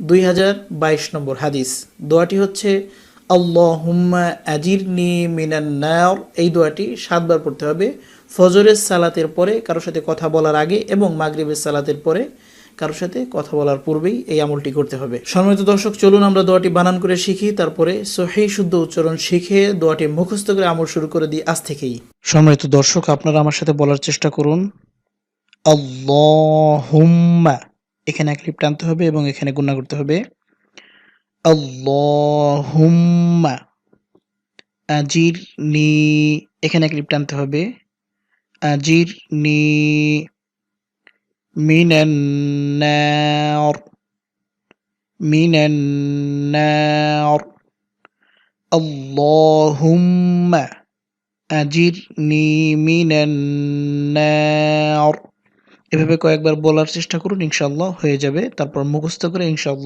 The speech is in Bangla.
2022 নম্বর হাদিস। দোয়াটি হচ্ছে আল্লাহুম্মা আজিরনি মিনান নার। এই দোয়াটি 7 বার পড়তে হবে ফজরের সালাতের পরে কারোর সাথে কথা বলার আগে এবং মাগরিবের সালাতের পরে কারোর সাথে কথা বলার পূর্বেই এই আমলটি করতে হবে। সম্মানিত দর্শক, চলুন আমরা দোয়াটি বানান করে শিখি, তারপরে সহিহ শুদ্ধ উচ্চারণ শিখে দোয়াটি মুখস্থ করে আমল শুরু করে দিই আজ থেকেই। সম্মানিত দর্শক, আপনারা আমার সাথে বলার চেষ্টা করুন আল্লাহুম্মা। এখানে এক লিপ টানতে হবে এবং এখানে গুণা করতে হবে। আল্লাহুম্মা আজিরনি, এখানে এক লিপ টানতে হবে। আজিরনি মিনান নার, মিনান নার। আল্লাহুম্মা আজিরনি মিনান নার। এভাবে কয়েকবার বলার চেষ্টা করুন, ইনশাআল্লাহ হয়ে যাবে। তারপর মুখস্থ করে ইনশাআল্লাহ